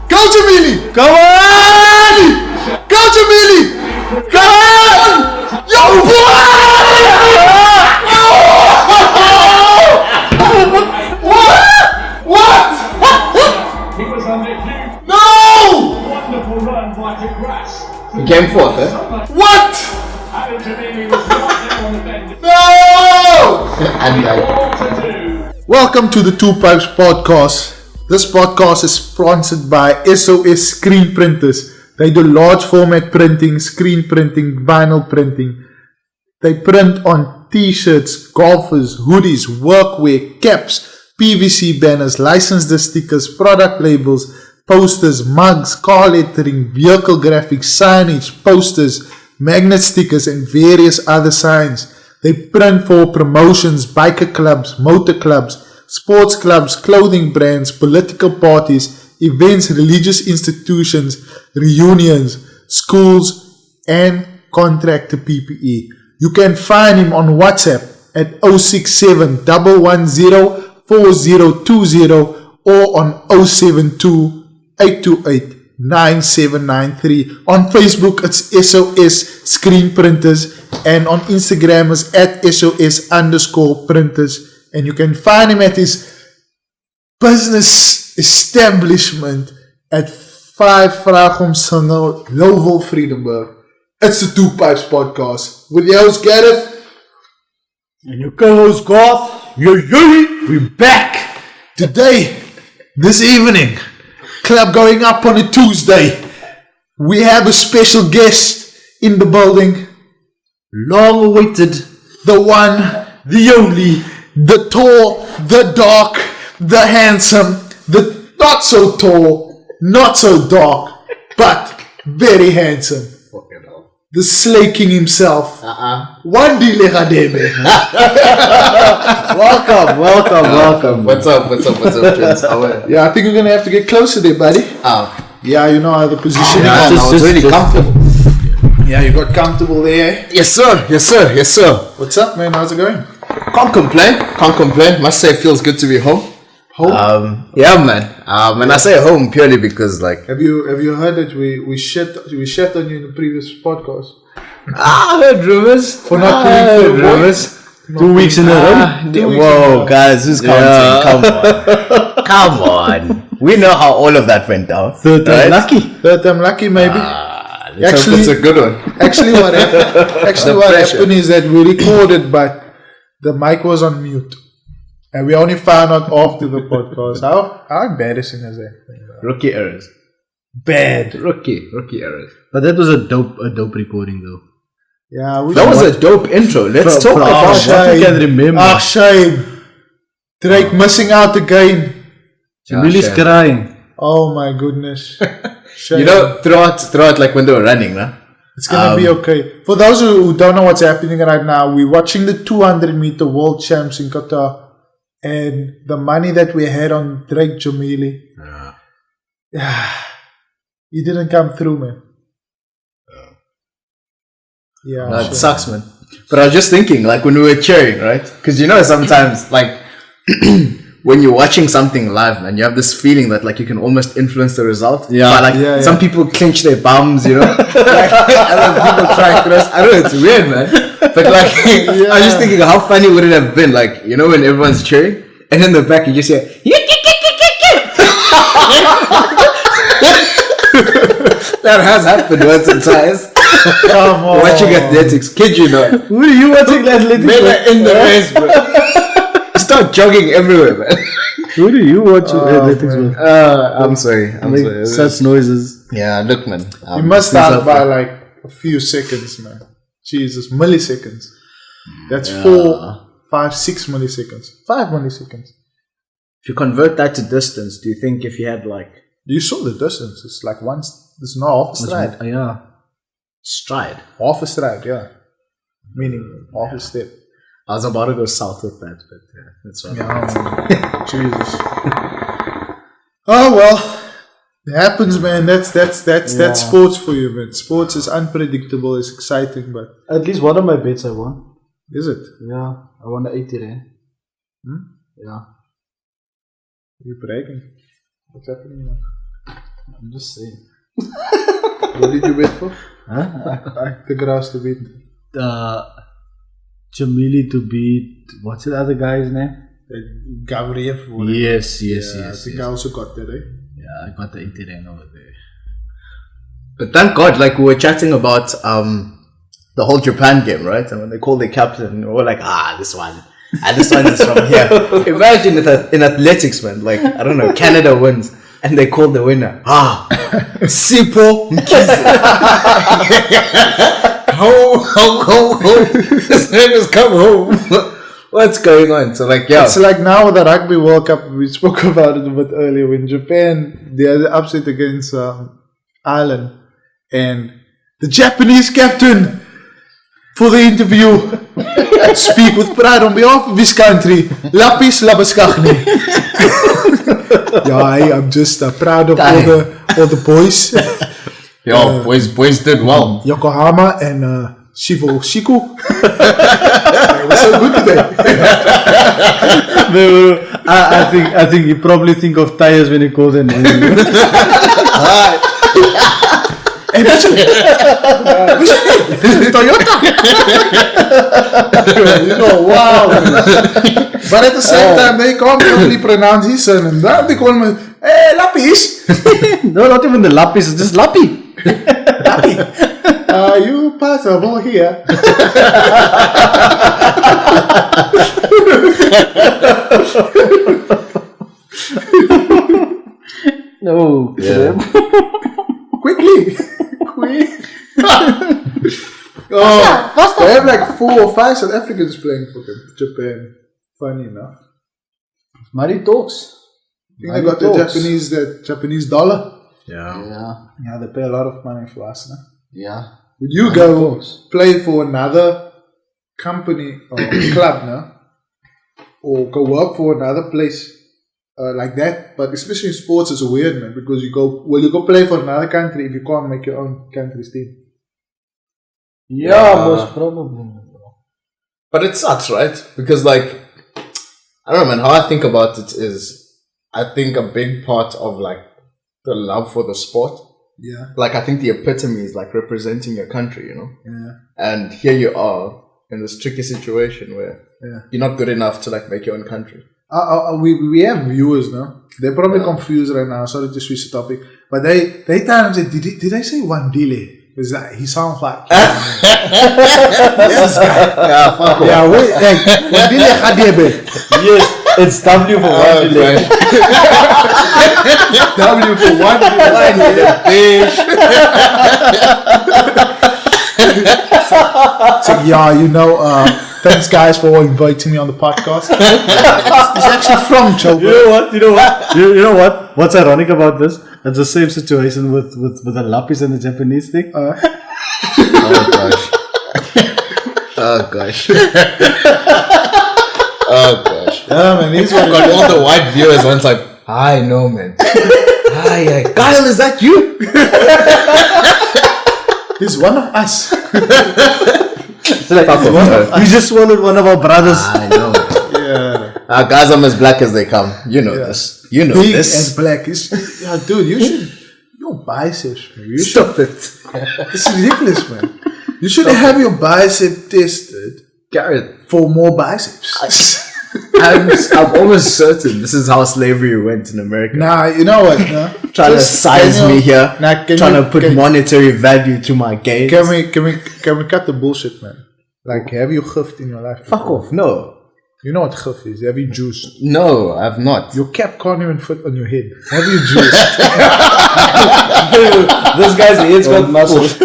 Go Jamili! Come on! Go Jamili! Come on! Yo, boy! What? No! He came fourth, eh? What? No! Welcome to the Two Pipes Podcast. This podcast is sponsored by SOS Screen Printers. They do large format printing, screen printing, vinyl printing. They print on t-shirts, golfers, hoodies, workwear, caps, PVC banners, licensed stickers, product labels, posters, mugs, car lettering, vehicle graphics, signage, posters, magnet stickers and various other signs. They print for promotions, biker clubs, motor clubs, sports clubs, clothing brands, political parties, events, religious institutions, reunions, schools, and contractor PPE. You can find him on WhatsApp at 067 110 4020 or on 072 828 9793. On Facebook it's SOS Screen Printers and on Instagram is at SOS_printers. And you can find him at his business establishment at 5 Vragomsingel, Lowville, Vredenburg. It's the Two Pipes Podcast with your host Gareth and your co-host Garth. We're back today, this evening. Club going up on a Tuesday. We have a special guest in the building. Long awaited. The one, the only, the tall, the dark, the handsome, the not so tall, not so dark, but very handsome. The Slay King himself. Wandile. Welcome. What's up, Prince? Yeah, I think we're gonna have to get closer there, buddy. Yeah, you know how the positioning. I was really comfortable. Yeah, you got comfortable there. Yes, sir. What's up, man? How's it going? Can't complain. Must say it feels good to be home. Home? Yeah, man. And I say home purely because, like, have you heard that we shat on you in the previous podcast? I heard rumors. For not playing for the rumors. 2 weeks in a row. Whoa, guys, who's counting? Come on. We know how all of that went down. Third time lucky, maybe. Actually, it's a good one. Actually, what happened is that we recorded, but the mic was on mute. And we only found out after the podcast. How embarrassing is that? Rookie errors. Bad. Rookie errors. But that was a dope recording though. Yeah, that was a dope intro. Let's talk about what we can remember. Shame. Drake missing out again. Jamile's crying. Oh my goodness. Shame. You know, throughout like when they were running, nah? It's gonna be okay. For those who don't know what's happening right now, we're watching the 200-meter world champs in Qatar. And the money that we had on Drake Jamili, he didn't come through, man. Yeah, no, it sucks, man. But I was just thinking, like when we were cheering, right? Because you know sometimes, like when you're watching something live, man, you have this feeling that like you can almost influence the result. Yeah. But like some people clench their bums, you know. Like other people try to cross. I don't know, it's weird, man. But like, I was just thinking, how funny would it have been, like, you know, when everyone's cheering, and in the back you just hear, that has happened once or twice. Come on. Watching athletics, kid you not. Who are you watching athletics? Men are in the race, bro. Start jogging everywhere, man. Who do you watch athletics with? I'm sorry. Such noises. Yeah, look, man. You must start by like a few seconds, man. Jesus, milliseconds. That's 4, 5, 6 milliseconds. 5 milliseconds. If you convert that to distance, do you think if you had like... You saw the distance. It's like it's not half a stride. Yeah. Stride. Half a stride, yeah. Meaning half a step. I was about to go south with that, but that's right. Yeah, Jesus. Oh well, it happens, man. That's sports for you, man. Sports is unpredictable. It's exciting, but at least one of my bets I won. Is it? Yeah, I won the 80 rand. Yeah. You're bragging. What's happening now? I'm just saying. What did you bet for? Huh? The grass to beat. Jamili to beat, what's the other guy's name? Gareth. Yes. I think I also got that, eh? Yeah, I got the Interang over there. But thank God, like we were chatting about the whole Japan game, right? And when they called the captain, we were like, this one is from here. Imagine in athletics, man, like, I don't know, Canada wins and they call the winner, Sipo Mkize. Home. His name is come home. What's going on? So like, yeah. It's like now with the Rugby World Cup, we spoke about it a bit earlier, when Japan, they had the upset against Ireland, and the Japanese captain for the interview speak with pride on behalf of his country. Lapis Labaskachni. Yeah, I'm just proud of all the boys. Yo, boys did well. Yokohama and Shifu Shiku. They were so good today. I think you probably think of tires when you call them. Hey, what's your name? Toyota. You know, wow. But at the same time, they can't really pronounce his surname. They call him, hey, Lapis. No, not even the Lapis, it's just Lapi. Lapi. Are you possible here? No. Yeah. Quickly. They have like 4 or 5 South Africans playing for Japan. Funny enough. Money talks. I think they got the Japanese dollar. Yeah. Yeah, they pay a lot of money for us. No? Yeah. Would you go play for another company or club now? Or go work for another place like that? But especially in sports, it's weird, man, because you go play for another country if you can't make your own country's team? Yeah, most probably. But it sucks, right? Because like, I don't know, man, how I think about it is, I think a big part of like the love for the sport. Yeah. Like, I think the epitome is like representing your country, you know? Yeah. And here you are in this tricky situation where you're not good enough to like make your own country. We have viewers now. They're probably confused right now. Sorry to switch the topic. But they tell them, did I say Wandile? Is that he sounds like this guy. Yeah, fuck off. Yeah, wait, like Wandile Khadebe. Yes, it's W for Wandile. W for Wandile. So yeah, you know, thanks guys for inviting me on the podcast. He's actually from Joburg. You know what? What's ironic about this? It's the same situation with the Lapis and the Japanese thing. Oh gosh. Yeah, man, he's one Got all the white viewers once like, hi, no man. Hi, Kyle, is that you? He's one of us. We just wanted one of our brothers. I know. Yeah. Guys, I'm as black as they come. You know this. You know Big this. and black. Yeah, dude, you should. Your biceps, man. Stop it. It's ridiculous, man. You should have your bicep tested, Gareth. for more biceps. I'm almost certain this is how slavery went in America. Nah, you know what? Nah? Trying to size me here. Nah, trying to put monetary value to my gains. Can we cut the bullshit, man? Like, have you gift in your life? Fuck off. No. You know what gift is? Have you juiced? No, I've not. Your cap can't even fit on your head. Have you juiced? This guy's head's got muscles.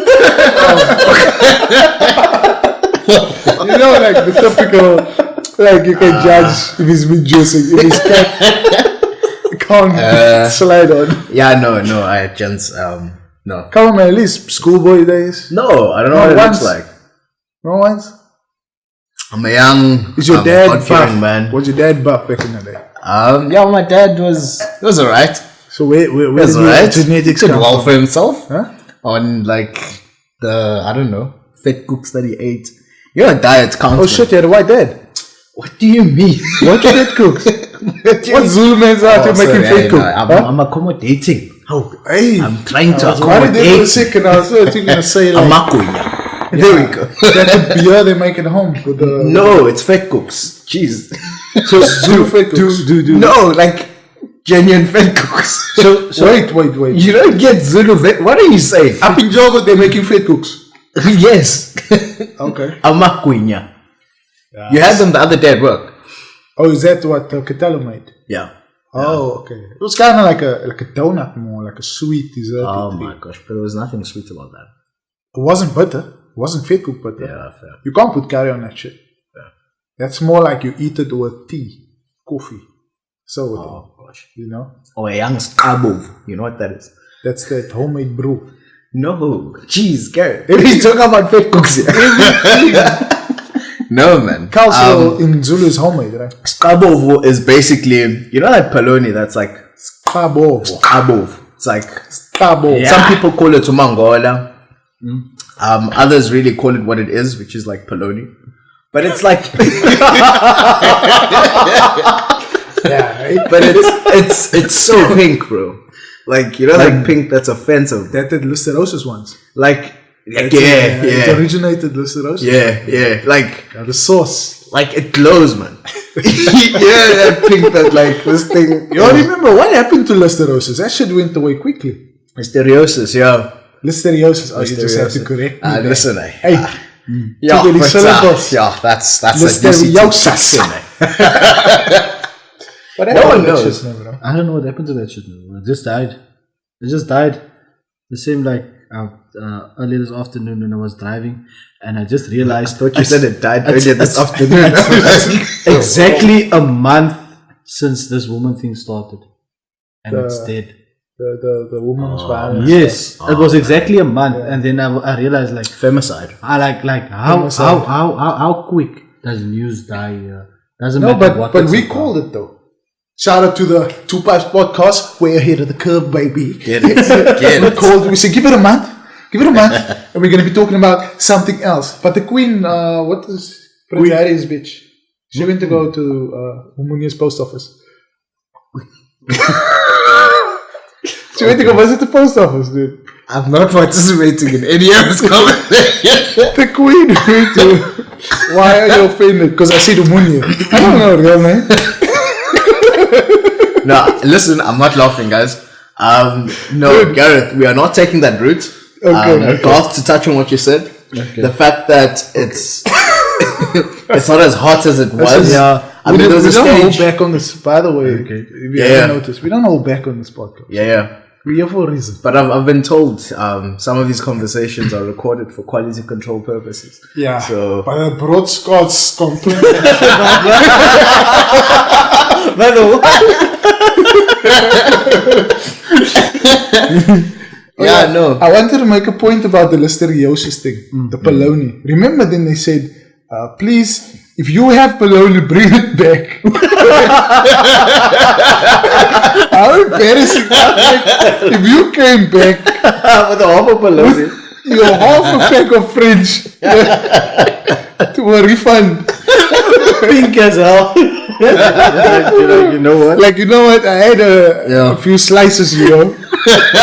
You know, like the typical, like you can judge if he's been juicing, if his cap can't slide on. Yeah, no, I just, no. Come on, man, at least schoolboy days. No, I don't know what it looks like. No one's? I'm a young, Is your dad God-fearing buff? man. Was your dad buff back in the day? Yeah, my dad was alright. So where did Was your alright. genetics Did come well from? for himself. Huh? On like the, I don't know, fat cooks that he ate. You know, diet counts. Oh shit, you had a white dad. What do you mean? What did cooks? What Zulu man's out to make him fake cook? I'm accommodating. Oh, Hey, I'm trying to why did they for a accommodate. second? I was going to say like, Amakunya. There we go. is that the beer they make at home for the No, it's fat cooks. Jeez. so Zulu fat cooks. No, like genuine fat cooks. So wait. You don't get Zulu fat. What are you saying? Up in Jogo, they're making fat cooks. Yes. Okay. Amakunya. You had them the other day at work. Oh, is that what Catalo made? Yeah. Oh, okay. It was kind of like a donut more, like a sweet dessert. Oh my gosh, but there was nothing sweet about that. It wasn't butter. It wasn't fat cook butter. Yeah, fair. You can't put curry on that shit. Yeah. That's more like you eat it with tea, coffee. So, Oh gosh. you know, Or a young skabov. You know what that is? that's that homemade brew. No. Jeez, Gareth. He's talking about fat cooks here. No, man. Calcio in Zulu is homemade, right? Skabovo is basically, you know that polony that's like Skabo. skabov. It's like Skabo. some people call it umangola. Others really call it what it is, which is like polony. But it's like Yeah, right? but it's so pink, bro. Like, you know, like pink that's offensive. That did Listerosis once. Like It yeah. originated Listerosis. Yeah. Like The sauce. it glows, man. Yeah, that pink that like this thing. You all remember what happened to Listerosis? That shit went away quickly. Mysteriosis, yeah. Listeriosis. Oh, you just have to correct me. there. Listen, Hey, yeah, too many but, syllables. yeah, that's Listeriosis. What No one happened to that knows. shit now, bro? I don't know what happened to that shit. It just died. It just died. The same like earlier this afternoon when I was driving, and I just realized. Thought you said it died it's- earlier this it's- afternoon. Exactly a month since this woman thing started, and it's dead. The woman's violence. Yes, it was exactly a month, and then I realized like Femicide. I like how quick does news die? Doesn't No, matter what. but it's we about. called it though. Shout out to the Two Pipes podcast. We're ahead of the curve, baby. Get it. We called. We said, give it a month. Give it a month, and we're gonna be talking about something else. But the Queen, what is Prince Harry's bitch? She went to go to Umunia's post office. She went to go visit the post office, dude. I'm not participating in any of this conversation. The Queen went to. Why are you offended? Because I said Umunia. I don't know, real name. No, listen, I'm not laughing, guys. No, Gareth, we are not taking that route. Okay. Garth, to touch on what you said, the fact that it's it's not as hot as it was. Yeah. I mean, there was a we don't hold stage. back on this. By the way, if you Yeah. haven't noticed, we don't hold back on this podcast. Yeah. We're here for a reason. But I've been told some of these conversations are recorded for quality control purposes. Yeah. So By the broad Scots complaint. By the way, yeah, no. I wanted to make a point about the listeriosis thing, the polony. Remember, then they said, please, if you have polony, bring it back. How embarrassing! If you came back With a hopper balloon. your half a pack of French to a refund. pink as hell. you know what? Like, you know what? I had Yeah. a few slices,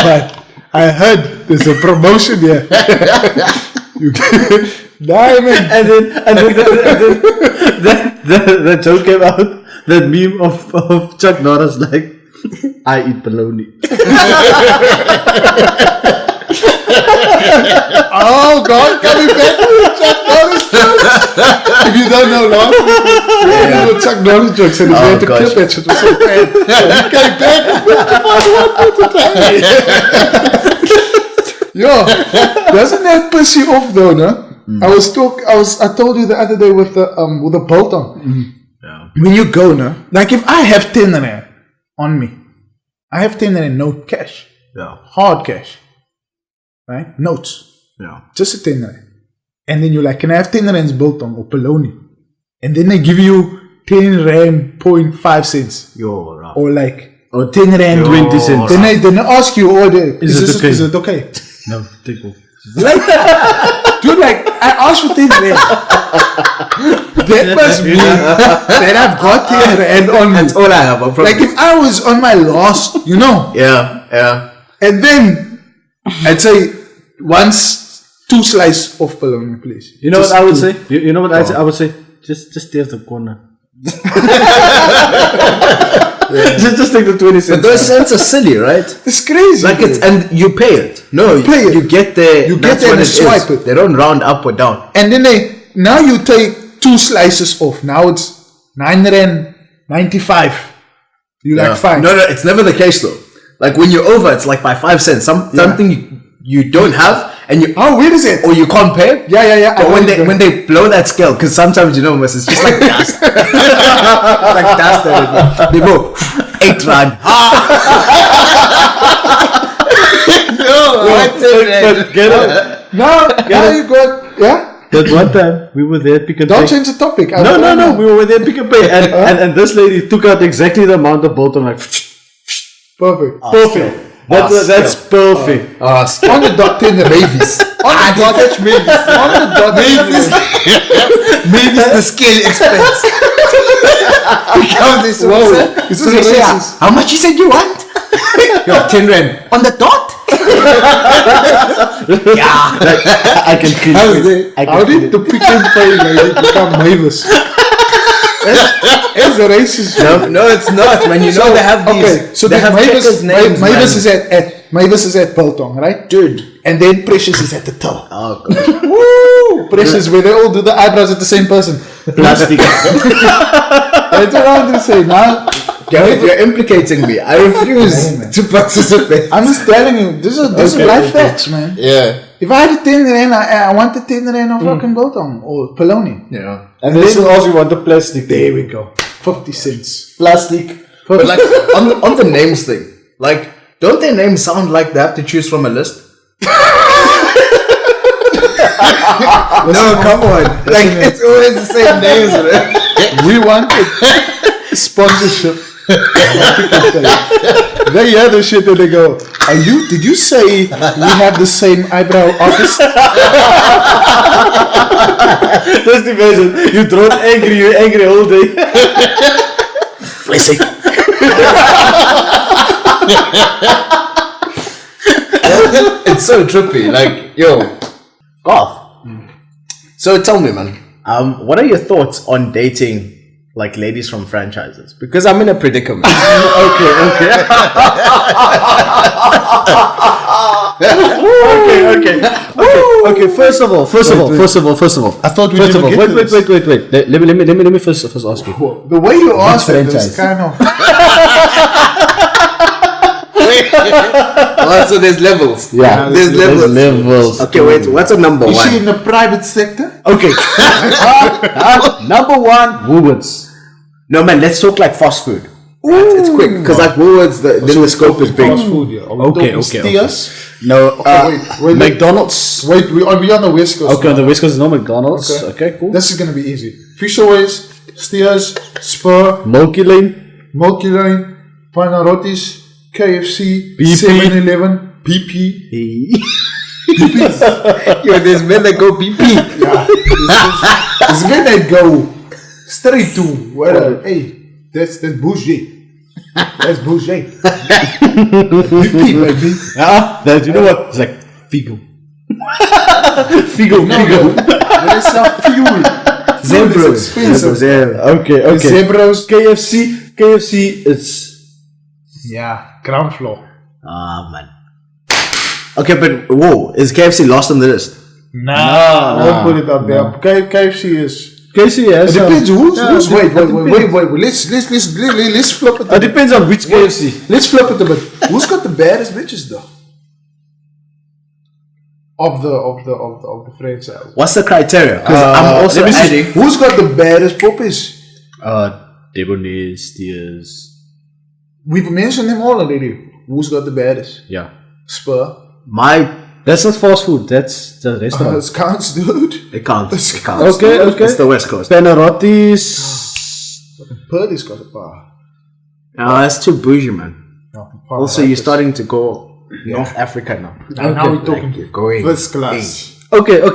but I heard there's a promotion here. You diamond. And then the joke came out. That meme of Chuck Norris like, I eat bologna. Oh God, coming back with Chuck Norris jokes. If you don't know, last week, with Chuck Norris jokes, and he had to gosh. clip that shit. Was so bad. He came back with 55 Yo, doesn't that piss you off though, no? I told you the other day with the bolt on. Yeah. When you go, no? Like if I have 10 rand on me, I have 10 rand no cash, Yeah. hard cash, right? Notes, Yeah. just a 10 rand. And then you're like, can I have 10 rands built on or polony? And then they give you 10 rand 0.5 cents Yo, rough. or like, or 10 rand 20 cents. Then they ask you, Is it okay? okay? No, take off. Dude, like, I asked for 10 rand. That must mean that I've got 10 rand on me. That's all I have. I promise. Like if I was on my last, Yeah. And then I'd say 2 slices of bologna, please. You know Just what I would 2. say? You know what I would say? Just there's the corner. just take the 20 cents. But those cents are silly, right? It's crazy. Like it's and you pay it. No, you pay it. You get there. You that's get there what and it swipe is. it. They don't round up or down. And then now you take 2 slices off. Now it's 9.95. You like fine. No, it's never the case though. Like when you're over, it's like by 5 cents. Something you don't have, and you where is it? or you can't pay. Yeah. But when they blow that scale, because sometimes it's just like dust. It's like dust. They go 8 rand. But get up. Now you got That one time we were there at Pick and Don't Pay. change the topic. No. We were there at Pick and Pay, and this lady took out exactly the amount of biltong. Like Perfect. perfect. That's perfect. On the dot 10 ravies. On the dot Mavis. On the dot Mavis. Mavis the scale expense. This is racist. How much you said you want? 10 rand. On the dot? Yeah. I can feel it. How did the Pick and Pay lady become Mavis? It's a racist. No, it's not. When you know they have these. Okay, so they have checkers names. Mavis is at Biltong, right? Dude. And then Precious is at the top. Oh god. Woo! Precious, where they all do the eyebrows at the same person. Plastic. That's what I want to say now. Gareth, you're implicating me. I refuse to participate. I'm just telling you, this is life facts, man. Yeah. If I had a 10 rand, I want the 10 rand of fucking Biltong or Poloni. Yeah. And then still also want the plastic. There we go. 50 cents. Plastic. But like on the names thing, like don't their names sound like they have to choose from a list? No, come on. Like it's always the same names, man. We wanted sponsorship. They hear the shit and they go, did you say we have the same eyebrow artist? Just imagine, you're angry all day. Listen. It's so trippy, like, yo, Garth. So tell me, man, what are your thoughts on dating like ladies from franchises? Because I'm in a predicament. Okay. First of all. I thought we didn't get Wait. Let me first ask you. The way you asked it franchise? is kind of... Oh, so there's levels. Yeah, there's levels. Okay, wait. What's a number Is one? she in the private sector? Okay. Number 1, Woolworths. No, man. Let's talk like fast food. It's quick because like Woolworths, then the scope is big. Fast food, yeah. Okay. Steers? No, Wait, McDonald's. Wait, we on the West Coast. Okay, on the West Coast, no McDonald's. Okay, cool. This is going to be easy. Fisherways, Steers, Spur, Milky Lane. Panarottis, KFC, BP. 7-Eleven, BP. Yo, there's men that go BP. It's men that go straight to where, hey, that's bougie. That's bougie. BP, baby. That you know what? It's like Figo. Figo. That is not fuel. Zebras. It's expensive. Okay. Zebras. KFC. It's Yeah, ground floor. Man. Okay, but whoa, is KFC lost on the list? Nah, don't put it up there. KFC is. KFC. Yes. It depends who's. Wait. Depends. Let's flip it. It depends on which KFC. Let's flip it a bit. Who's got the baddest bitches though? Of the franchise. What's the criteria? Because I'm also adding. Who's got the baddest puppies? Debonair, Steers. We've mentioned them all already. Who's got the baddest? Yeah. Spur. That's not fast food. That's the restaurant. It counts, dude. It counts. Okay. It's the West Coast. Panarottis. Purdy's got a bar. No, that's too bougie, man. No, Also, you're starting to go North Africa now. Now we're talking You're going first class. Okay. Go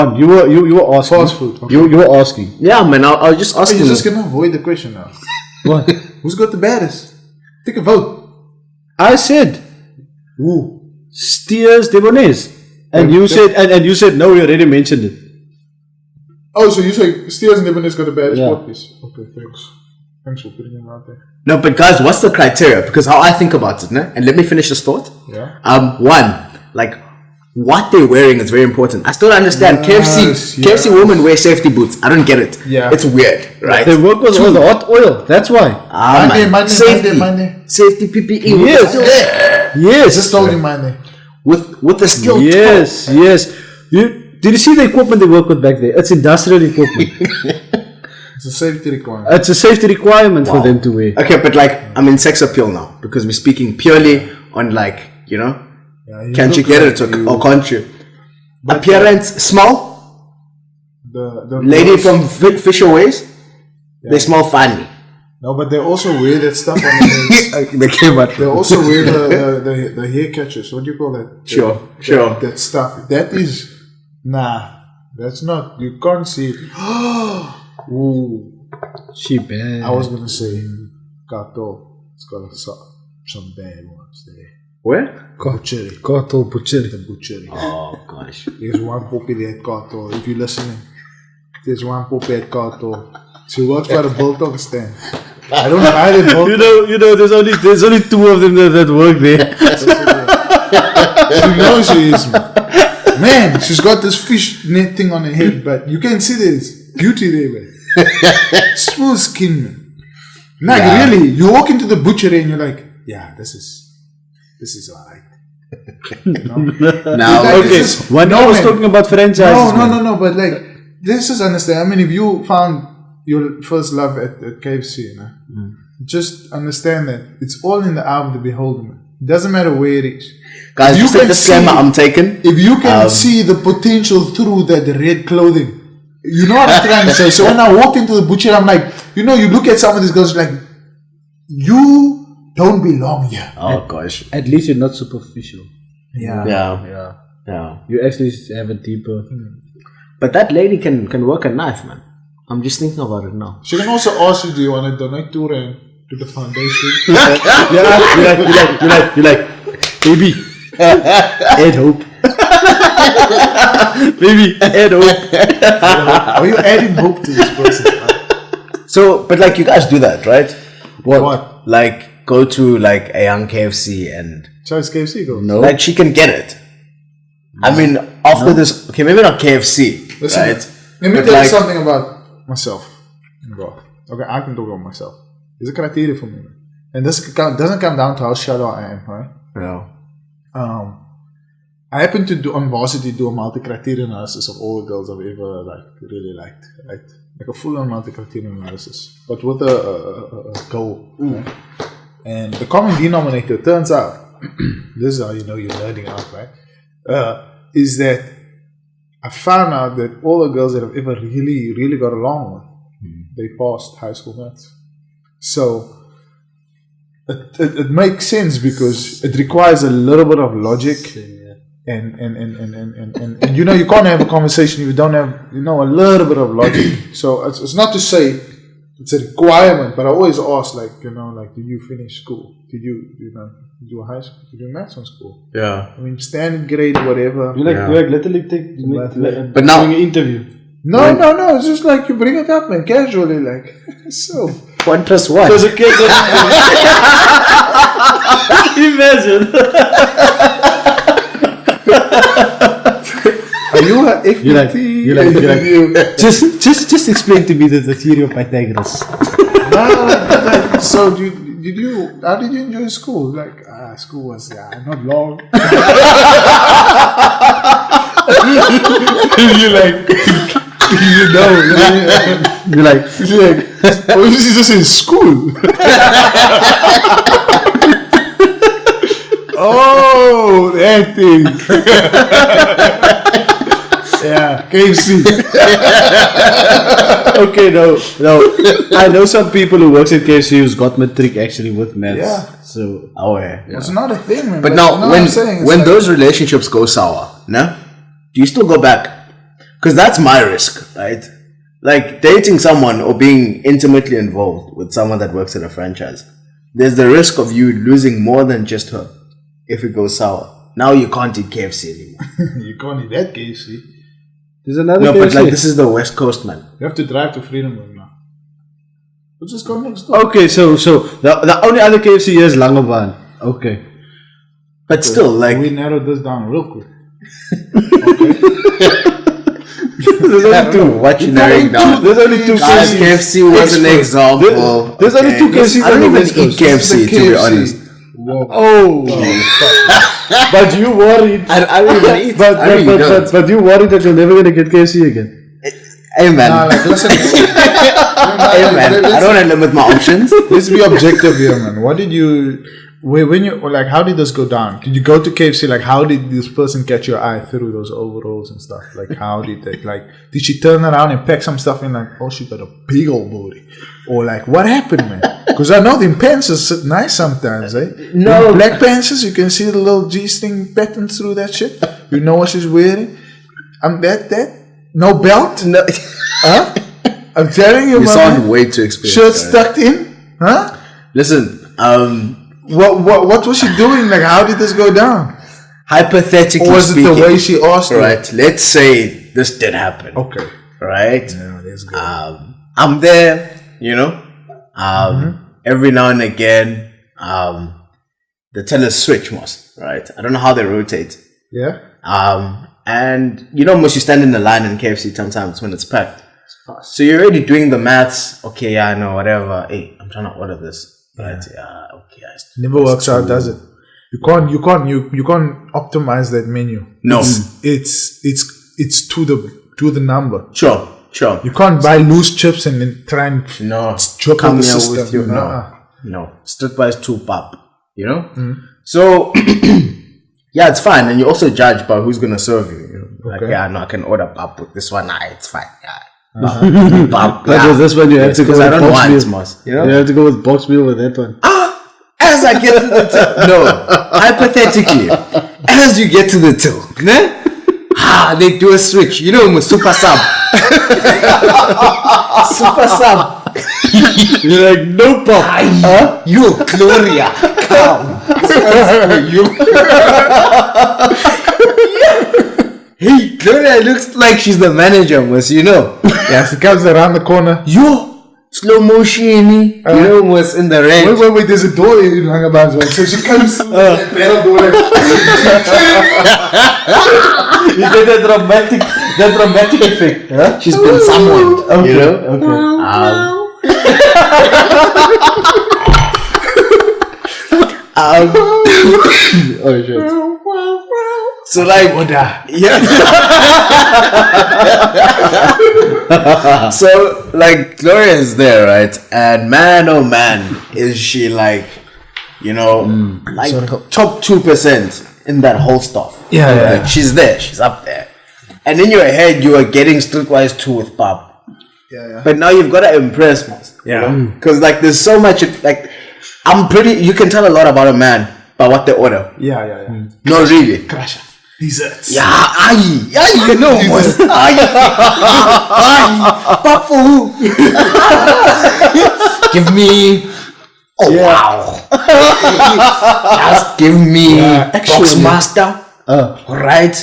on. You were asking. Fast food. Okay. You were asking. Yeah, man. I was just asking. You're just gonna avoid the question now. What? Who's got the baddest? Take a vote. I said Who? Steers Debonese. And you said and you said no, you already mentioned it. Oh, so you say Steers and Debonese got the baddest Yeah. sport piece? Okay, thanks. Thanks for putting him out there. No, but guys, what's the criteria? Because how I think about it, no? And let me finish this thought. Yeah. One, like what they're wearing is very important. I still don't understand. Yes, KFC women wear safety boots. I don't get it. Yeah. It's weird, right? They work with all the hot oil. That's why. Man. Safety, Monday. safety PPE. Yes. Yes. Just told you Monday. With the skill. Yes. Did you see the equipment they work with back there? It's industrial equipment. It's a safety requirement. It's a safety requirement for them to wear. Okay, but like I'm in sex appeal now because we're speaking purely on like Yeah, can't you look get like it you- or can't you? Appearance, small. The Lady girls- from Fisher Ways, they smell funny. No, but they also wear that stuff on their heads. They came out. They also wear the hair catchers. What do you call that? Sure. That stuff. That is that's not. You can't see it. Ooh, She bad. I was gonna say Kato. It's got some bad ones there. Where? Butchery. Kato butchery. The butchery. Oh gosh. There's one poppy there at Kato. If you're listening, there's one poppy at Kato. She works for the Bulldog stand. I don't buy the Bulldog. You know, there's only two of them that work there. You know she is, man. She's got this fish net thing on her head, but you can see there's beauty there, man. Smooth skin, man. Like really, you walk into the butchery and you're like, yeah, this is alright. Now, Like, Okay, this is- one no, I was man. talking about franchises. No, but like, this is understand. I mean, if you found your first love at KFC, you know, just understand that it's all in the eye of the beholder, man. Doesn't matter where it is. guys, You just a can disclaimer. see- I'm taken. If you can see the potential through that red clothing, you know what I'm trying to say. So when I walk into the butcher, I'm like, you look at some of these girls, like, you don't belong here. Oh gosh. At least you're not superficial. Yeah. You actually have a deeper. But that lady can work a knife, man. I'm just thinking about it now. She can also ask you, do you want to donate $2 to the foundation? You're like, baby, add hope. Baby, add hope. Are you adding hope to this person? So, but like you guys do that, right? What? Like go to like a young KFC and Choice KFC goes. No. like she can get it. I mean, after this, okay, maybe not KFC, Listen, right? let me But tell like- you something about myself. God. Okay, I can talk about myself. There's a criteria for me. Man. And this doesn't come down to how shallow I am, right? No. I happen to do on varsity do a multi-criteria analysis of all the girls I've ever really liked, right? Like a full-on multi-criteria analysis, but with a goal. Right? And the common denominator turns out, this is how you know you're nerding out, right? Is that I found out that all the girls that I've ever really got along with, they passed high school maths. So it makes sense because it requires a little bit of logic. And you can't have a conversation if you don't have a little bit of logic. So it's not to say it's a requirement, but I always ask did you finish school? Did you do a high school? Did you do maths in school? Yeah. I mean standard grade, whatever. You literally take But now- doing an interview. No, it's just like you bring it up man, casually like so. 1 + 1. There's a kid Imagine. Are you a FPT? You're like, just explain to me the theory of Pythagoras. No, so how did you enjoy school? Like, school was not long. You're like, You're like, oh, this is just in school. Oh, that thing. Yeah, KFC. okay, no. I know some people who works at KFC who's got matric actually with maths. Yeah. So, It's not a thing, man. But you now, know what when I'm saying? It's when like- those relationships go sour, no, do you still go back? Because that's my risk, right? Like dating someone or being intimately involved with someone that works at a franchise. There's the risk of you losing more than just her. if it goes sour. Now you can't eat KFC anymore. You can't eat that KFC. There's another No, but KFC. like this is the West Coast, man. You have to drive to Freedom now. We'll just go next door. Okay, so the only other KFC here is Langebaan. Okay. But still, like We narrowed this down real quick. There's only two. what you narrowing down. There's only two Guys, KFCs. KFC was an example. There's only two KFCs I don't on the even West eat Coast. KFC, to be honest. Whoa. Oh. But you worried. I don't even eat. But, I really but, don't. but you worried that you're never gonna get KFC again. Hey man, Nah, like, listen. hey man, I don't want to limit my options. Let's be objective here, man. What did you... When you... Like, how did this go down? Did you go to KFC? Like, how did this person catch your eye through those overalls and stuff? Like, how did they... Like, did she turn around and pack some stuff in? Like, oh, she got a big old booty. Or like, what happened, man? Because I know them pants are nice sometimes, eh? No. Them black pants, you can see the little G-string patterns through that shit. You know what she's wearing? That? No belt? No, Huh? I'm telling you, you man. sound way too experienced. Shirts tucked in? Huh? Listen, What was she doing? Like, how did this go down? hypothetically Or was it speaking, the way she asked you? right? Let's say this did happen, Okay. right? Yeah, that's good. I'm there, you know. Every now and again, the tellers switch most, right? I don't know how they rotate. Yeah? And you know, most you stand in the line in KFC sometimes when it's packed. So you're already doing the maths. Okay, yeah, I know, whatever. Hey, I'm trying to order this. Right? Yeah, okay. Never works out, does it? You can't optimize that menu. No. It's to the number. Sure. You can't buy loose chips and then try and No. triple Come the here system. with you. Nuh-uh. No. Streetwise 2 pop. You know? So, yeah, it's fine. And you also judge by who's going to serve you. You know? Like, Okay. yeah, no, I can order pop with this one. Nah, it's fine. Yeah. Pop, But yeah. this one you have to go Because with I don't box want meal. it, Mas. You know? You have to go with box meal with that one. As I get to the till. No. Hypothetically. As you get to the till. Ne? They do a switch. You know, super sub. Super sub. You're like, no pop. Huh? You, Gloria. Come. You. Hey, Gloria looks like she's the manager, Mus, you know. Yeah, she comes around the corner. Yo, slow motion. You know, Mus, in the range. Wait, there's a door in Langebaan's one. So she comes through that barrel door. You get that dramatic effect. Huh? She's been summoned. Okay. You know? Oh shit. So like, yeah. So like, Gloria is there, right? And man, oh man, is she like, you know, like top 2% in that whole stuff. Yeah. Like, she's there, she's up there. And in your head, you are getting Streetwise 2 with Pop. Yeah. But now you've got to impress, man. Because like, there's so much. Like, you can tell a lot about a man by what they order. Yeah. No, really. Crusher. Desserts. Yeah, aye, you know what? Aye, Papu. Give me. Oh wow! Just give me Boxmaster. Right?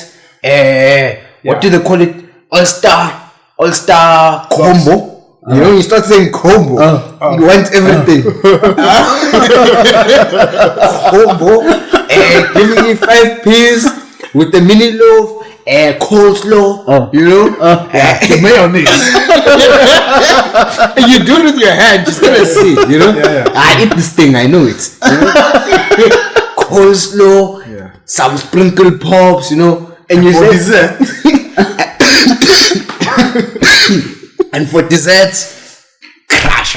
What do they call it? All star combo. You know, you start saying combo. You want everything. Combo. Give me 5 piece. With the mini loaf, coleslaw, you know, The mayonnaise. and you do it with your hand, just gonna see, you know. I eat this thing, I know it. You know? Coleslaw, some sprinkle pops, you know, and you For say, dessert. and for dessert, crash.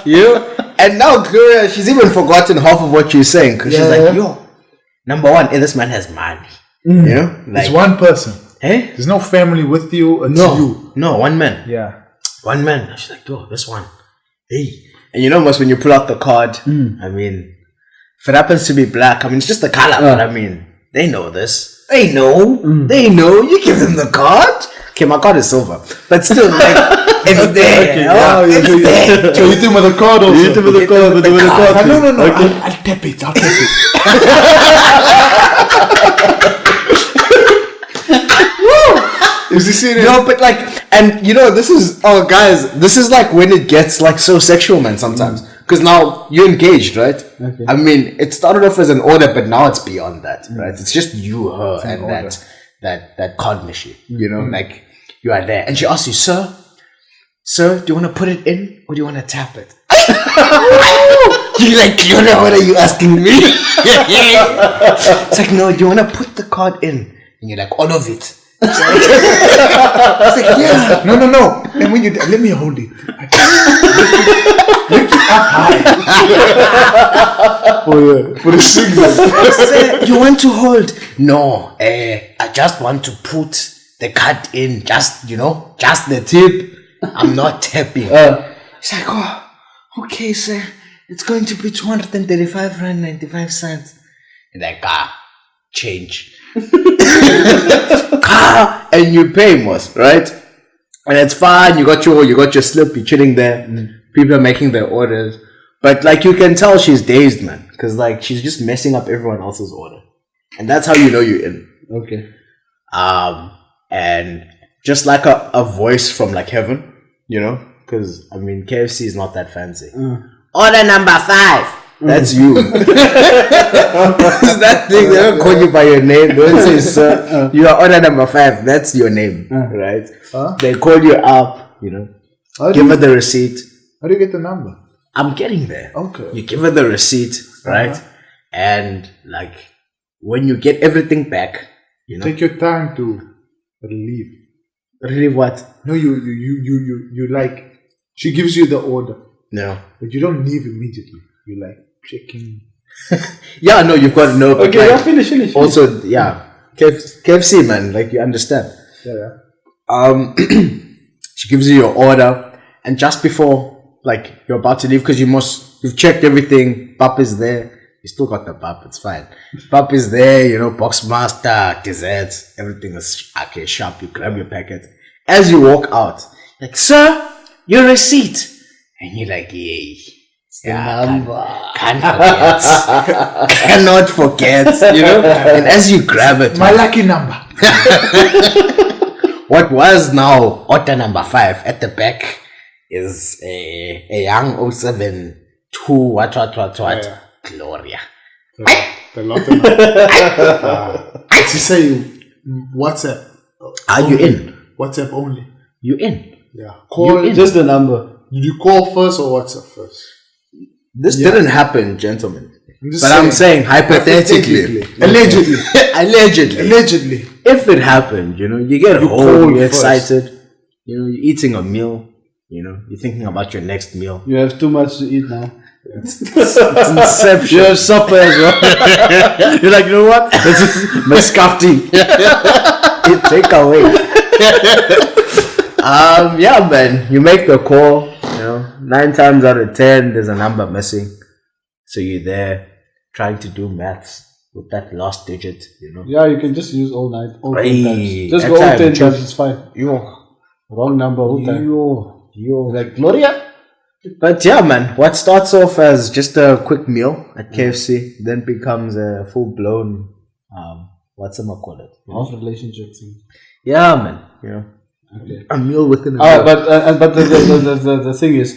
You know, and now Gloria, she's even forgotten half of what you're saying because she's like, yo. Number one, this man has money. You know? Like, It's one person. Eh? There's no family with you. It's you. No, one man. Yeah. One man. And she's like, yo, this one. Hey. And you know, most when you pull out the card, I mean, if it happens to be black, I mean, it's just the color, but I mean, they know this. They know. They know. You give them the card. Okay, my card is silver, but still, like, it's there. Okay, it's there. So you hit him with a card also? You hit him with a card, with a card. No. Okay. I'll tap it. Is this serious? No, but like, and you know, this is, oh guys, this is like when it gets like so sexual, man, sometimes. Because now you're engaged, right? Okay. I mean, it started off as an order, but now it's beyond that, right? It's just you, her, and order. that card machine, you know, like you are there. And she asks you, sir, do you want to put it in or do you want to tap it? You're like, Fiona, what are you asking me? It's like, no, do you want to put the card in? And you're like, all of it. It's like, yeah. No. And when you let me hold it. Lift it up high. For the signal. Say, you want to hold? No, I just want to put the card in. Just, you know, just the tip. I'm not tapping. It's like, oh, okay, sir. It's going to be 235 rand 95 cents. And like, change. And you pay most, right? And it's fine. You got your slip. You're chilling there. People are making their orders, but like you can tell she's dazed, man, because like she's just messing up everyone else's order, and that's how you know you're in. Okay. And just like a voice from like heaven, you know, because I mean KFC is not that fancy. Order number 5. That's you. That thing, they don't call you by your name. They don't say, sir, you are order number 5. That's your name, right? They call you up, you know, give her the receipt. How do you get the number? I'm getting there. Okay. You give her the receipt, right? And like when you get everything back, you know. Take your time to relieve. Relieve what? No, you like, she gives you the order. No. But you don't leave immediately. You like checking. Yeah, no, you've got to know. Okay, like, yeah, finish. Also, yeah, KFC, man, like you understand. Yeah. She gives you your order, and just before like you're about to leave, because you've checked everything. Pap is there. You still got the pap. It's fine. Pap is there. You know, box master, desserts, everything is okay. Sharp. You grab your packet as you walk out. Like, sir, your receipt, and you're like, yay. Yeah, can't forget. Cannot forget, you know. And as you grab it, My lucky number. what was now order number 5 at the back is a young 072 what Yeah. Gloria. The lucky number. She say WhatsApp. Are you in? WhatsApp only. You in? Yeah. Call. Just the number. Did you call first or WhatsApp first? This didn't happen, gentlemen. Just I'm saying hypothetically. Allegedly. Allegedly. If it happened, you know, you get You home, call you're first. excited, you know, you're eating a meal, you know, you're thinking about your next meal. You have too much to eat now. It's inception. You have supper as well. You're like, you know what? This is my scafty. Take away. Yeah, man. You make the call. You know, 9 times out of 10, there's a number missing. So you're there trying to do maths with that last digit. You know. Yeah, you can just use all 10 Hey, times. Just that go all time, 10 choose- times. It's fine. Yo. Wrong number all time. Yo. Like Gloria. But yeah, man. What starts off as just a quick meal at KFC then becomes a full blown what's it call it? Half relationship thing. Yeah, man. You know. Okay. A meal within a meal. But the thing is,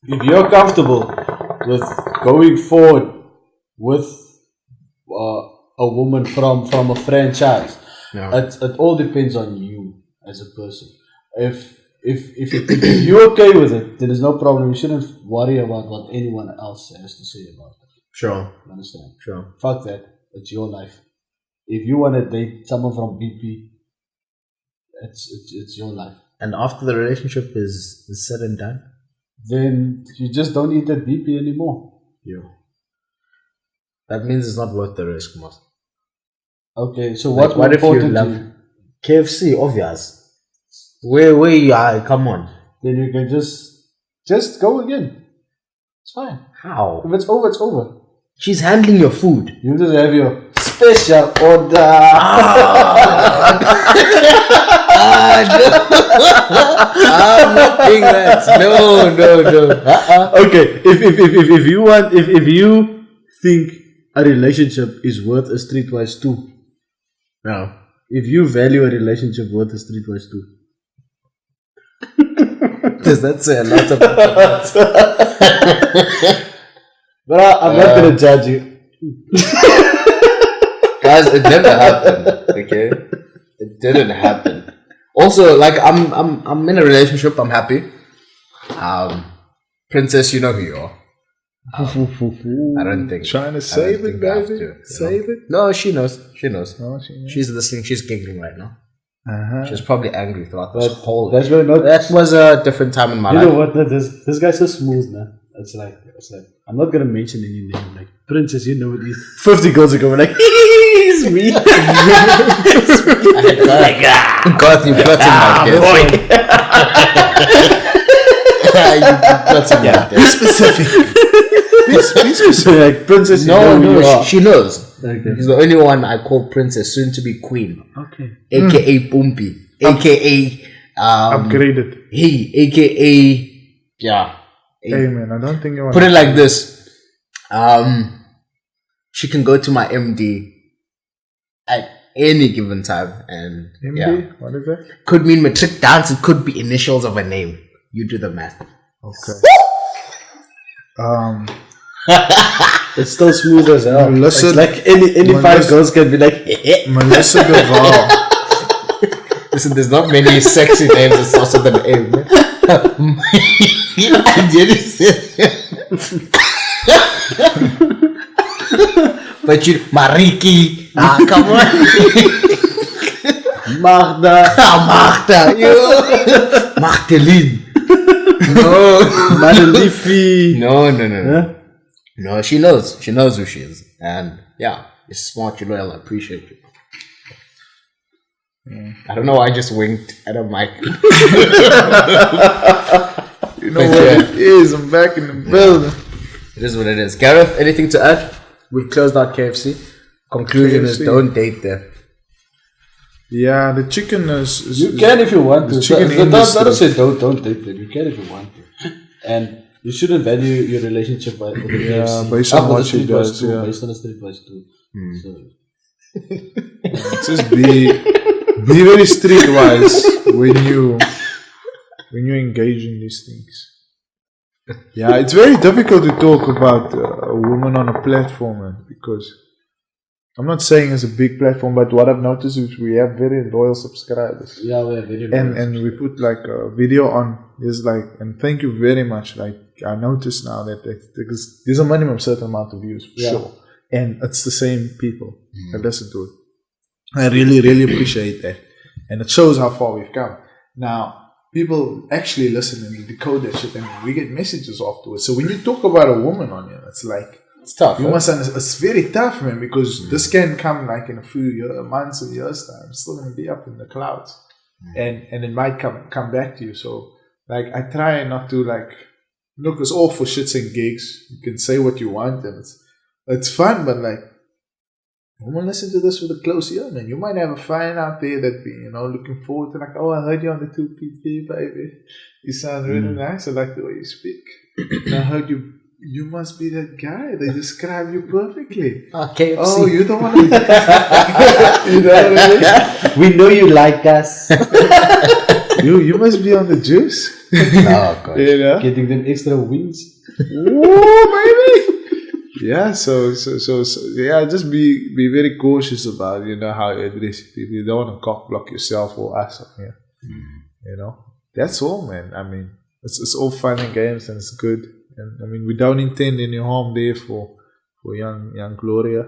if you're comfortable with going forward with a woman from a franchise, Yeah. it all depends on you as a person. If you're okay with it, then there's no problem. You shouldn't worry about what anyone else has to say about it. Sure. You understand? Sure. Fuck that. It's your life. If you want to date someone from BP, it's your life. And after the relationship is said and done, Then you just don't eat at BP anymore. that means it's not worth the risk, most. Okay, so Like, what's what more if you important to love you? KFC? Obvious. Where you are? Come on. Then you can just go again. It's fine. How? If it's over, it's over. She's handling your food. You just have your Special order. I'm not doing that. No. Okay, if you think a relationship is worth a streetwise 2, No. if you value a relationship worth a streetwise 2, Does that say a lot of but I'm not gonna judge you. Guys, it never happened. Okay? It didn't happen. Also, like I'm in a relationship, I'm happy. Princess, you know who you are. I don't think Trying to save it, baby. Save it. No, she knows. Oh, she knows. She's listening. She's giggling right now. Uh-huh. She's probably angry throughout this whole. That's why not. That was a different time in my You life. know what? This guy's so smooth, man. It's like I'm not gonna mention any name. Like Princess, you know what? 50 girls are going like, it's me. Garth, you got him out there. You got him out there. Be specific. Be specific. Like Princess, you know who you No, are. she knows. Okay. He's the only one I call Princess, soon to be Queen, Okay. aka Pumpy, aka Upgraded. aka yeah. Hey man, I don't think you want Put it like this. She can go to my MD at any given time, and MD? yeah, What is that? could mean matric dance. It could be initials of a name. You do the math. Okay. It's still smooth as hell. Melissa- It's like any 5 girls can be like, Melissa Duval. Listen, there's not many sexy names that starts with an M. But you, Mariki. Come on. Magda, Magda. Magdalene. No. Madelifi. No. Huh? No, she knows. She knows who she is. And yeah, you're smart, you're loyal, I appreciate you. I don't know why I just winked at a mic. You know what it is. I'm back in the building. It is what it is. Gareth, anything to add? We've closed out KFC. Conclusion is KFC. don't date there. Yeah, the chicken is You can if you want to. the chicken Don't industry. say don't date them. You can if you want to. And you shouldn't value your relationship by the KFC. based on With what a she streetwise does, 2, yeah. Based on a streetwise 2. So, just be very streetwise when you engage in these things. Yeah, it's very difficult to talk about a woman on a platform, man, because I'm not saying it's a big platform, but what I've noticed is we have very loyal subscribers. yeah, we are very And we put like a video on this, like, and thank you very much. Like, I noticed now that there's a minimum certain amount of views, for sure, and it's the same people that listen to it. I really, really appreciate that, and it shows how far we've come. Now, people actually listen and decode that shit, and we get messages afterwards. So when you talk about a woman on here, it's like, It's tough. you must understand, it's very tough, man, because this can come like in a few months or years time. It's still going to be up in the clouds, and it might come back to you. So like, I try not to like look. It's all for shits and gigs. You can say what you want, and it's fun, but like, woman, listen to this with a close ear, man. You might have a fan out there that be, looking forward to like, oh, I heard you on the 2PT, baby. You sound really nice. I like the way you speak. And I heard you. You must be that guy. They describe you perfectly. KFC. Oh, you don't want to. You know what I mean? We know you like us. You must be on the juice. Oh, God. You know? Getting them extra wings. Whoa, baby. Yeah, so yeah, just be very cautious about how you address people. You don't want to cock block yourself or us. Yeah. That's all, man. I mean, it's all fun and games, and it's good. And I mean, we don't intend any harm there for young Gloria.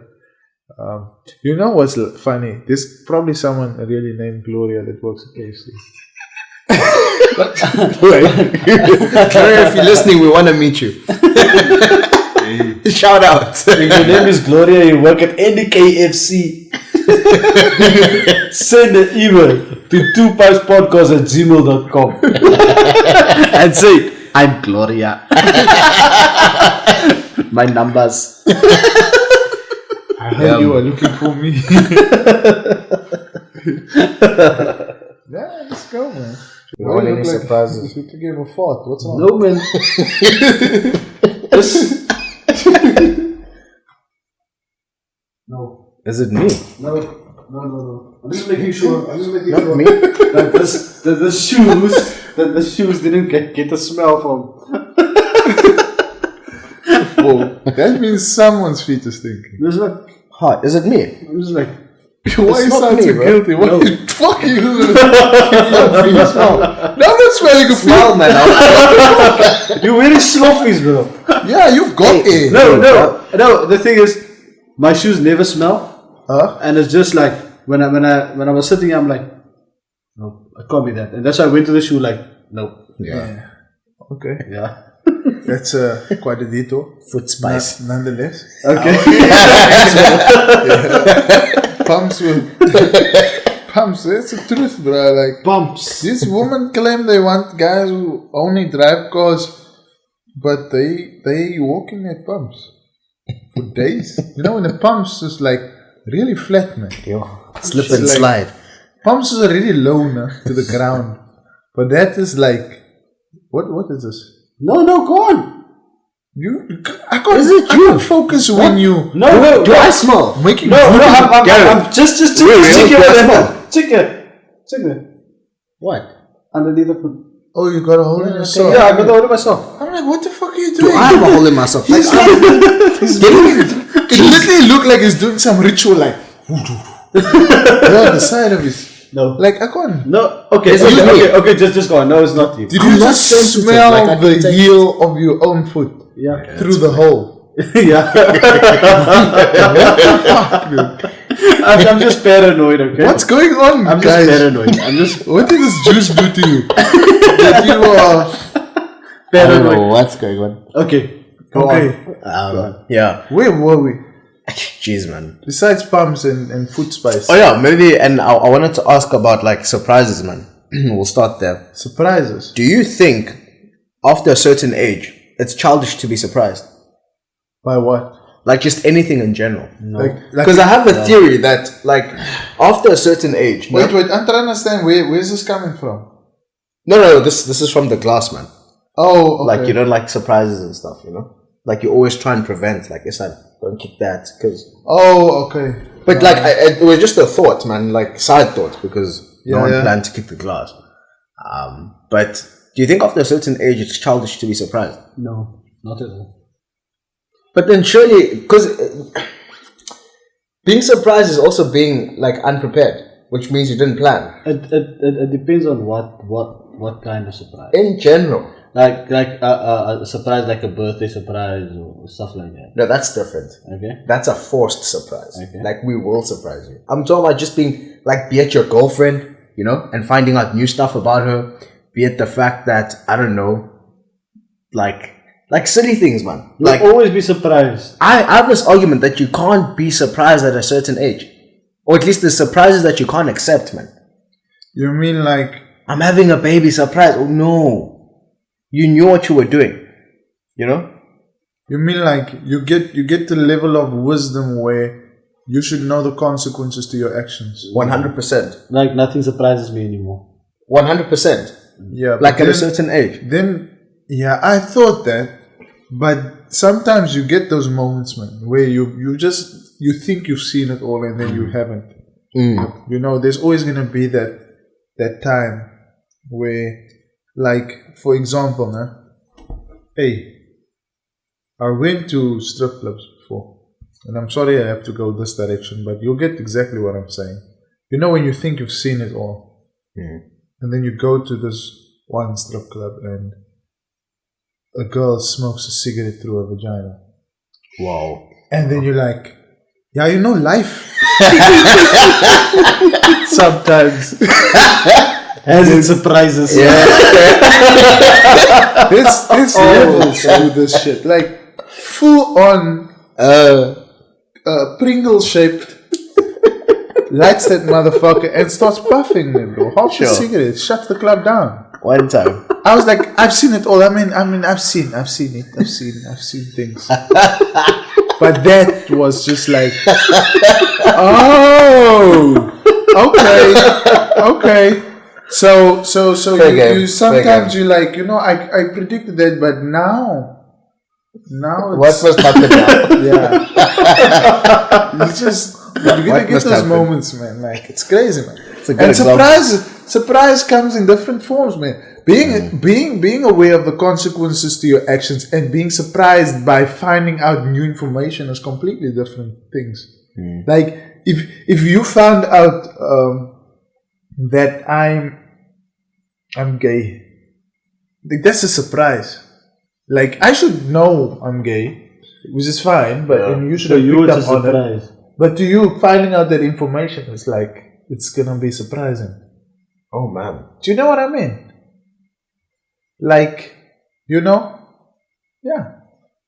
You know what's funny? There's probably someone really named Gloria that works at KFC. Gloria, if you're listening, we want to meet you. Shout out. If your name is Gloria, you work at any KFC. Send an email to 2pipespodcast@gmail.com and say, I'm Gloria. My numbers. I Hey, you are looking for me. Yeah, let's go, man. You want any surprises? You could give a fart. What's on? No, man. No. Is it me? No. I'm just making sure. Not me. That the shoes didn't get the smell from. Whoa. That means someone's feet is stinking. It's like, Hot. Is it me? I'm just like, Why you not sound me, so bro. guilty? Why you fuck you? No, I'm not smelling a Smell, feet. man. you're wearing sloffies, bro. Yeah, you've got Hey, it. No. The thing is, my shoes never smell, Huh? and it's just like when I was sitting, I'm like, no, it can't be that, and that's why I went to the shoe like, no, Yeah. Okay. yeah, That's quite a detour. Foot spice. Nonetheless. okay. Pumps with pumps. That's the truth, bro. Like Bumps. these women claim they want guys who only drive cars, but they walk in their pumps for days. You know, when the pumps is like really flat, man. Yo. Slip and Like- slide. Pumps is already low now to the ground, but that is like what is this? No, go on. I can't. Is it I you? can't focus when you No, Do I smell? making No, I'm Gareth. just check Wait, your wait, level. Check it. What? Underneath the foot. Oh, you got a hole in your sock. Yeah, I got the order myself. I'm like, what the fuck are you Do doing? I have a hole in myself? Like, It literally looked like he's doing some ritual, like on the side of his. No. Like I can't. No, okay, Is it me? okay, just go on. No, it's not you. Did I'm you not just sensitive, smell like, I the can take- heel of your own foot Yeah. through the hole? Yeah. I'm just paranoid, okay? What's going on, I'm guys? just paranoid. I'm just What did this juice do to you? That you are I don't know paranoid. what's going on. Okay. Go okay. on. Yeah. Where were we? Jeez, man. Besides pumps and foot spice. Oh yeah, maybe, and I wanted to ask about like surprises, man. We'll start there. Surprises. Do you think after a certain age, it's childish to be surprised? By what? Like just anything in general? Like Because I have a theory that like after a certain age. wait, I'm trying to understand where's this coming from? No, this is from the glass, man. Oh, okay. Like you don't like surprises and stuff, you know? Like you always try and prevent, like it's like don't kick that, because. Oh, okay. But like it was just a thought, man, like side thought, because no Yeah, one yeah. planned to kick the glass. But do you think after a certain age it's childish to be surprised? No, not at all. But then surely, because being surprised is also being like unprepared, which means you didn't plan. It depends on what kind of surprise. In general, Like a surprise, like a birthday surprise or stuff like that. no, that's different. Okay. That's a forced surprise. Okay. Like we will surprise you. I'm talking about just being like, be it your girlfriend, you know, and finding out new stuff about her. Be it the fact that I don't know, like silly things, man. You'll Like always be surprised. I have this argument that you can't be surprised at a certain age, or at least there's surprises that you can't accept, man. You mean like I'm having a baby surprise. Oh no, you knew what you were doing, you know. you mean like you get the level of wisdom where you should know the consequences to your actions. 100%, Like nothing surprises me anymore. 100%. Yeah. Like but at a certain age. Then yeah, I thought that, but sometimes you get those moments, man, where you think you've seen it all and then you haven't. You know, there's always gonna be that time where, like, for example, hey, I went to strip clubs before, and I'm sorry I have to go this direction, but you'll get exactly what I'm saying. You know, when you think you've seen it all, and then you go to this one strip club and a girl smokes a cigarette through her vagina. Wow. And then you're like, yeah, you know life. Sometimes. As it surprises. Yeah. There's levels to this shit. Like, full on Pringle shaped, lights that motherfucker and starts puffing me, bro. Half the cigarette, shuts the club down. One time. I was like, I've seen it all. I mean, I've seen things. But that was just like, oh, okay. So you sometimes you like, I predicted that, but now What it's, must happen now? yeah. You gotta get those moments, man. Like, it's crazy, man. And surprise comes in different forms, man. Being aware of the consequences to your actions and being surprised by finding out new information is completely different things. Like, if you found out that I'm gay, like, that's a surprise. Like, I should know I'm gay, which is fine, but and you should have picked up on it. But to you, finding out that information is like, it's gonna be surprising. Oh man. Do you know what I mean? Like, yeah.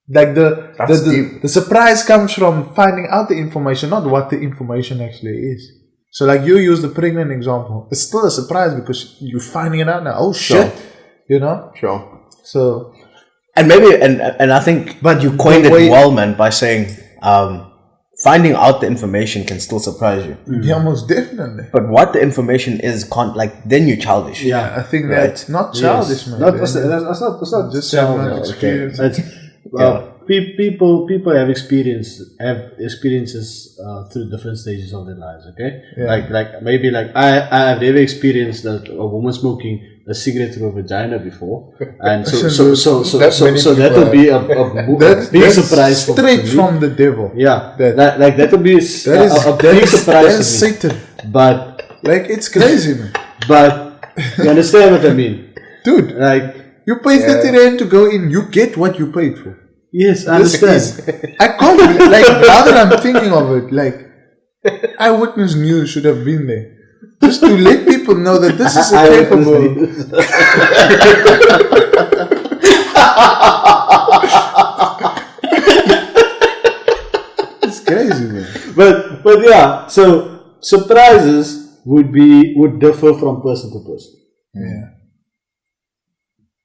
Like the surprise comes from finding out the information, not what the information actually is. So like you use the pregnant example. It's still a surprise because you're finding it out now. Oh shit. Sure. So, and maybe and I think you coined it well, man, by saying finding out the information can still surprise you. Yeah, most definitely. But what the information is can't, like, then you're childish. Yeah, I think that's not childish, man. That's not just childish. experience. People have experiences through different stages of their lives. Okay, like maybe I've never experienced that a woman smoking a cigarette through a vagina before, and so that will be a big surprise for me. Straight from the devil. Yeah, that will be a big surprise. That is Satan. But like, it's crazy, man. But you understand what I mean, dude? Like, you pay 30 rand to go in, you get what you paid for. Yes, I understand. I can't believe, like, now that I'm thinking of it, like, Eyewitness News should have been there. Just to let people know that this is a capable. It's crazy, man. But yeah, so surprises would differ from person to person. Yeah.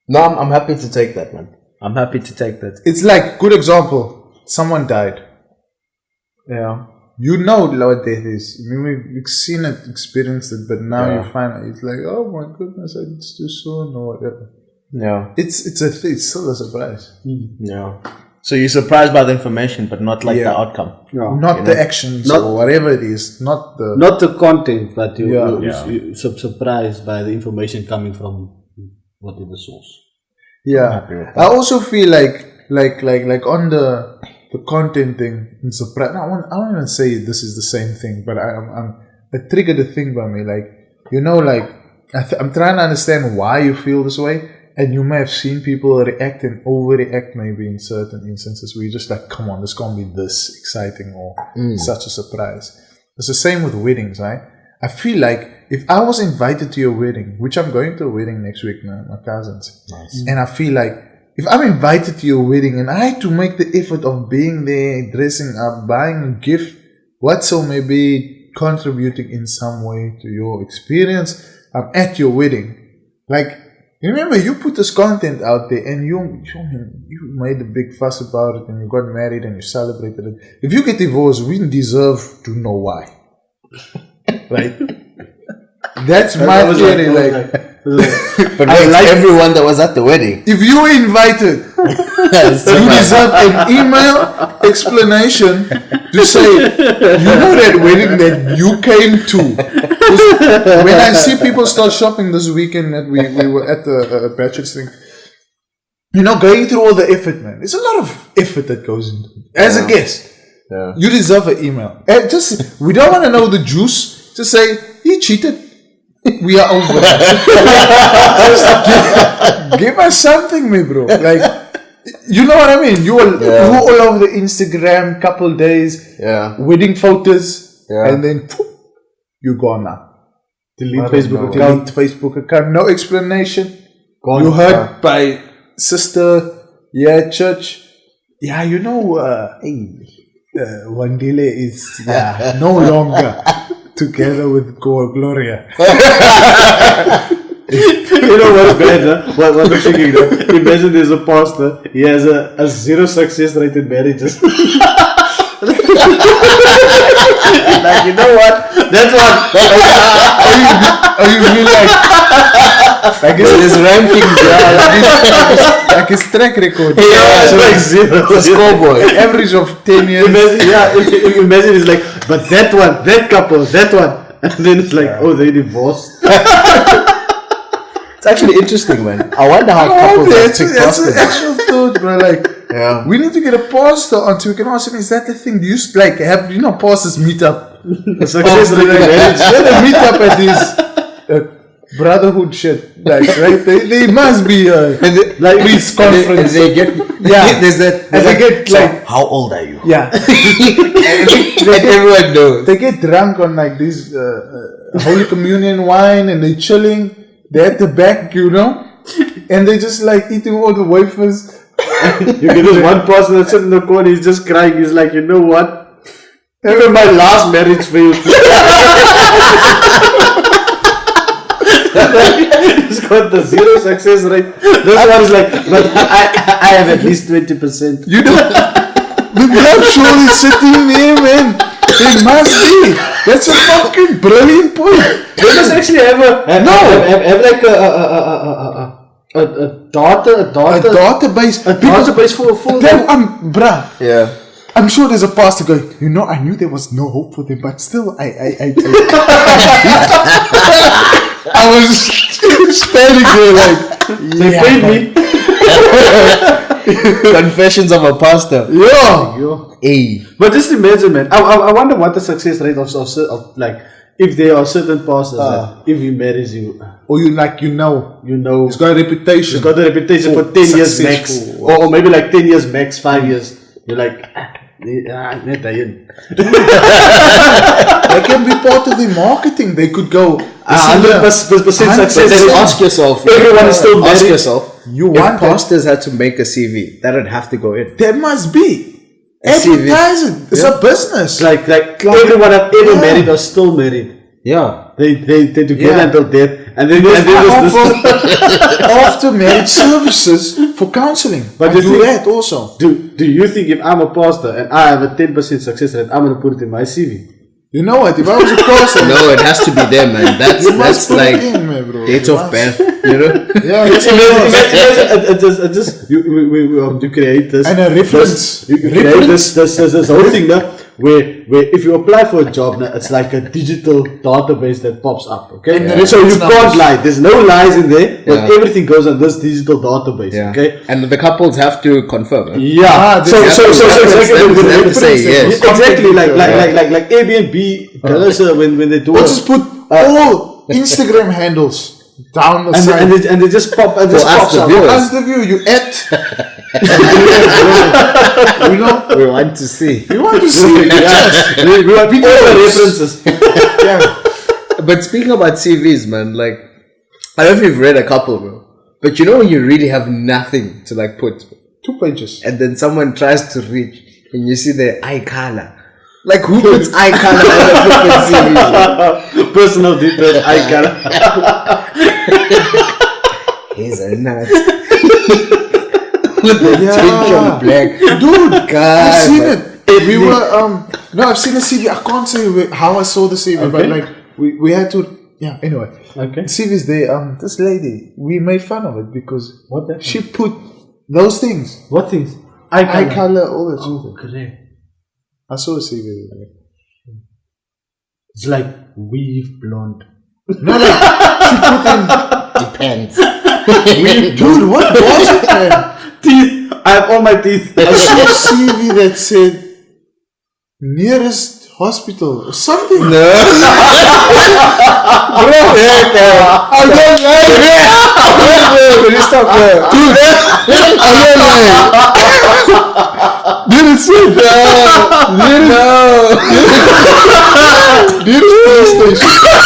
No, I'm happy to take that, man. I'm happy to take that. It's like, good example, someone died. Yeah. You know what death is. You've seen it, experienced it, but now you find out, it's like, oh my goodness, it's too soon or whatever. Yeah. It's still a surprise. Yeah. So you're surprised by the information, but not like the outcome. No. Not the actions or whatever it is. Not the content, but you're surprised by the information coming from whatever source. Yeah. I also feel like on the content thing in surprise. I won't even say this is the same thing, but it triggered a thing by me. Like, I'm trying to understand why you feel this way, and you may have seen people react and overreact maybe in certain instances where you're just like, come on, this can't be this exciting or such a surprise. It's the same with weddings, right? I feel like if I was invited to your wedding, which I'm going to a wedding next week now, my cousin's, and I feel like if I'm invited to your wedding and I had to make the effort of being there, dressing up, buying a gift, whatsoever may be, contributing in some way to your experience, I'm at your wedding. Like, remember, you put this content out there and you made a big fuss about it and you got married and you celebrated it. If you get divorced, we deserve to know why. Right? That's my theory. But everyone that was at the wedding. If you were invited, you deserve an email explanation to say, you know that wedding that you came to. When I see people start shopping this weekend that we were at the bachelor's thing, going through all the effort, man. There's a lot of effort that goes into it. As a guest, you deserve an email. We don't want to know the juice. Just say, he cheated. We are over. Give us something, me bro. Like, you know what I mean? You all over the Instagram, couple days, wedding photos, and then you're gone now. Delete Facebook account. No explanation. Gone. You heard by sister, church. Yeah, Wandile is no longer together with Gloria. You know what's better? What I'm thinking though? Imagine there's a pastor, he has a 0 success rate in marriages. Like, you know what? That's what. Or you feel like his rankings, like his track record. It's like zero. the scoreboard. An average of 10 years. Imagine it's like, but that one, that couple, that one. And then it's like, oh, they divorced. It's actually interesting, man. I wonder how couples that's pick an pastors. actual thought, bro. Like, we need to get a pastor on so we can ask him, is that the thing? Do you like have, pastors meet up? Success rate in marriage. They meet up at this brotherhood shit. Like, right? They must be like this conference. They get there's that. And they get like, How old are you? yeah. and everyone knows. They get drunk on like this Holy Communion wine and they chilling. They're at the back, and they just like eating all the wafers. You get this one person that sits in the corner, he's just crying. He's like, you know what? Even my last marriage failed. He's got the zero success rate. This one is like, but I have at least 20%. The blood surely is sitting there, man. It must be. That's a fucking brilliant point. They must actually have have like a database for Then, bruh. Yeah. I'm sure there's a pastor going, I knew there was no hope for them, but still, I was standing there like, they paid me. Confessions of a pastor. yeah. Hey. But just imagine, man. I wonder what the success rate of like, if there are certain pastors that if he marries you, Or you like, he's got a reputation. He's got the reputation for 10 years max, successful. or maybe like 10 years max, 5 years. You're like, net daarin. They can be part of the marketing. They could go 100% success. But then 100%. ask yourself. Everyone is still Ask married. yourself. You If want that? pastors had to make a CV, that would have to go in. There must be. A CV. Advertise it. It's a business. Like everyone I've ever married are still married. Yeah. They together Yeah. until death, and then There's there's this. after marriage services for counseling. But I you do think- that also. Do you think if I'm a pastor and I have a 10% success rate, I'm gonna put it in my CV? You know what? If I was a pastor, No, it has to be there, man. That's you must put like it in, man, bro. date You of must. birth, you know? Yeah, that's You create this And a reference. You create this whole thing now where if you apply for a job now, it's like a digital database that pops up. Okay, And the so you reference can't numbers. lie. There's no lies in there, but Yeah. everything goes on this digital database. Yeah. Okay. And the couples have to confirm. Huh? Yeah. Ah, So there's- exactly they have to say yes. Exactly like Airbnb. When they do Or a- just put all Instagram handles down the side. and they just pop and For just us, pops the up. viewers. As the view, you We want to see. you want to see it. Yes. We want people Oh, references. Yeah. But speaking about CVs, man, like, I don't know if you've read a couple, bro. But you know when you really have nothing to like put, 2 pages. and then someone tries to reach, and you see their eye color. Like, who puts eye color on a flippin' CV? Personal details, I can. He's a nut. With the Yeah. tinge of black. Dude, God, I've seen man. it. We were no, I've seen a CV. I can't say how I saw the CV, but Okay. like we had to. Yeah. Anyway, Okay. the CV's there. This lady, we made fun of it because What the? she put those things, What things? eye color, all that shit. Correct. I saw a CV. It's like weave blonde. No, like she put in. Depends. Dude, what was it, man? Teeth. I have all my teeth. I saw a CV that said nearest hospital or something. No. Bro, I don't like it. Can you stop there? Dude, I don't like Did it say nearest police station?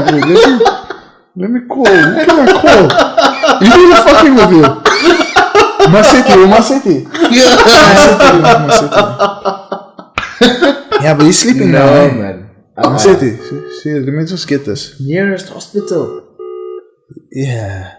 Wait. Let me call. Who can I call? You know you're fucking with you. Maseti. Yeah, but he's sleeping now. No, eh? man. Maseti. See, let me just get this. Nearest hospital. Yeah.